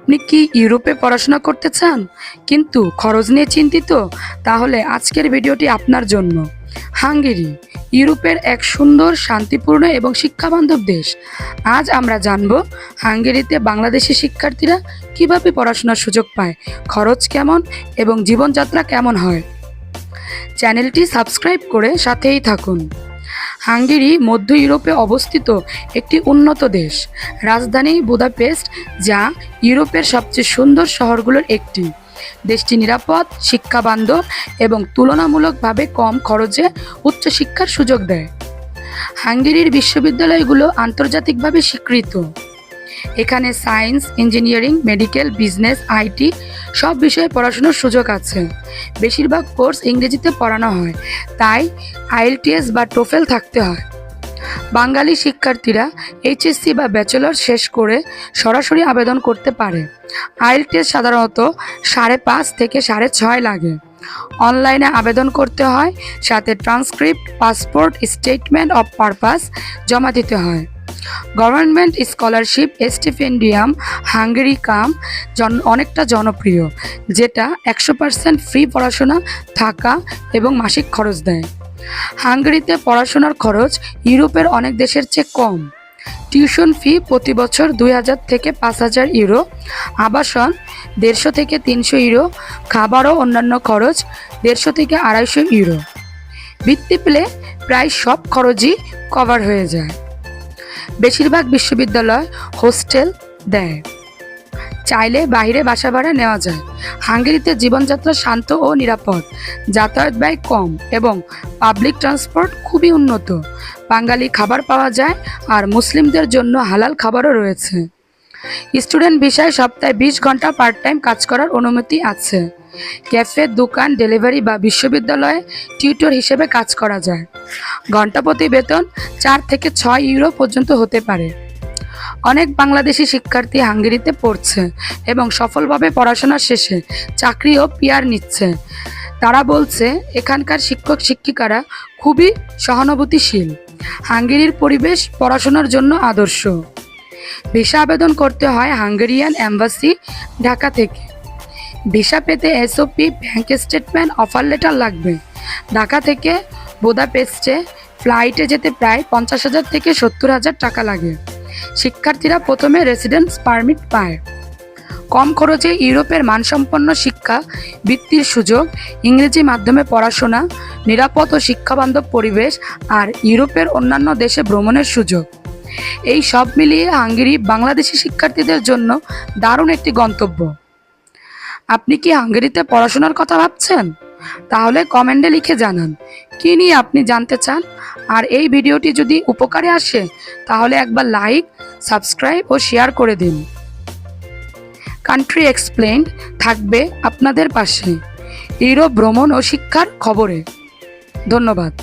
আপনি কি ইউরোপে পড়াশোনা করতে চান কিন্তু খরচ নিয়ে চিন্তিত? তাহলে আজকের ভিডিওটি আপনার জন্য। হাঙ্গেরি ইউরোপের এক সুন্দর, শান্তিপূর্ণ এবং শিক্ষাবান্ধব দেশ। আজ আমরা জানব হাঙ্গেরিতে বাংলাদেশি শিক্ষার্থীরা কিভাবে পড়াশোনার সুযোগ পায়, খরচ কেমন এবং জীবনযাত্রা কেমন হয়। চ্যানেলটি সাবস্ক্রাইব করে সাথেই থাকুন। হাঙ্গেরি মধ্য ইউরোপে অবস্থিত একটি উন্নত দেশ। রাজধানী বুদাপেস্ট, যা ইউরোপের সবচেয়ে সুন্দর শহরগুলোর একটি। দেশটি নিরাপদ, শিক্ষাবান্ধব এবং তুলনামূলকভাবে কম খরচে উচ্চশিক্ষার সুযোগ দেয়। হাঙ্গেরির বিশ্ববিদ্যালয়গুলো আন্তর্জাতিকভাবে স্বীকৃত। এখানে science, engineering, medical, business, IT সব বিষয়ে পড়াশোনার সুযোগ আছে। বেশিরভাগ কোর্স ইংরেজিতে পড়ানো হয়, তাই আইএলটিএস বা টোফেল থাকতে হয়। বাঙালি শিক্ষার্থীরা এইচএসসি বা ব্যাচেলর শেষ করে সরাসরি আবেদন করতে পারে। আইএলটিএস সাধারণত 5.5 থেকে 6.5 লাগে। অনলাইনে আবেদন করতে হয়, সাথে transcript, passport, statement of purpose জমা দিতে হয়। গভর্নমেন্ট স্কলারশিপ, স্টিপেন্ডিয়াম হাঙ্গেরিকাম অনেকটা জনপ্রিয়, যেটা 100% ফ্রি পড়াশোনা, থাকা এবং মাসিক খরচ দেয়। হাঙ্গেরিতে পড়াশোনার খরচ ইউরোপের অনেক দেশের চেয়ে কম। টিউশন ফি প্রতি বছর 2000 থেকে 5000 ইউরো, আবাসন 150 থেকে 300 ইউরো, খাবার ও অন্যান্য খরচ 150 থেকে 250 ইউরো। বৃত্তি পেলে প্রায় সব খরচই কভার হয়ে যায়। বেশিরভাগ বিশ্ববিদ্যালয় হোস্টেল দেয়, চাইলে বাইরে বাসা ভাড়া নেওয়া যায়। হাঙ্গেরিতে জীবনযাত্রা শান্ত ও নিরাপদ, যাতায়াত ব্যয় কম এবং পাবলিক ট্রান্সপোর্ট খুবই উন্নত। বাঙালি খাবার পাওয়া যায় আর মুসলিমদের জন্য হালাল খাবারও রয়েছে। স্টুডেন্ট ভিসায় সপ্তাহে 20 ঘন্টা পার্ট টাইম কাজ করার অনুমতি আছে। ক্যাফে, দোকান, ডেলিভারি বা বিশ্ববিদ্যালয়ে টিউটর হিসেবে কাজ করা যায়। ঘণ্টাপ্রতি বেতন 4 থেকে 6 ইউরো পর্যন্ত হতে পারে। অনেক বাংলাদেশি শিক্ষার্থী হাঙ্গেরিতে পড়ছে এবং সফলভাবে পড়াশোনা শেষে চাকরি ও পিআর নিচ্ছে। তারা বলছে এখানকার শিক্ষক শিক্ষিকারা খুবই সহানুভূতিশীল। হাঙ্গেরির পরিবেশ পড়াশোনার জন্য আদর্শ। ভিসা আবেদন করতে হয় হাঙ্গেরিয়ান এম্বাসি, ঢাকা থেকে। ভিসা পেতে SOP, bank statement, offer letter লাগবে। ঢাকা থেকে বুদাপেস্টে ফ্লাইটে যেতে প্রায় 50,000 থেকে 70,000 টাকা লাগে। শিক্ষার্থীরা প্রথমে রেসিডেন্স পারমিট পায়। কম খরচে ইউরোপের মানসম্পন্ন শিক্ষা, বৃত্তির সুযোগ, ইংরেজি মাধ্যমে পড়াশোনা, নিরাপদ ও শিক্ষাবান্ধব পরিবেশ আর ইউরোপের অন্যান্য দেশে ভ্রমণের সুযোগ, এই সব মিলিয়ে হাঙ্গেরি বাংলাদেশি শিক্ষার্থীদের জন্য দারুণ একটি গন্তব্য। আপনি কি হাঙ্গেরিতে পড়াশোনার কথা ভাবছেন? তাহলে কমেন্টে লিখে জানান কী নিয়ে আপনি জানতে চান। আর এই ভিডিওটি যদি উপকারে আসে তাহলে একবার লাইক, সাবস্ক্রাইব ও শেয়ার করে দিন। কান্ট্রি এক্সপ্লেইনড থাকবে আপনাদের পাশে ইউরোপ ভ্রমণ ও শিক্ষার খবরে। ধন্যবাদ।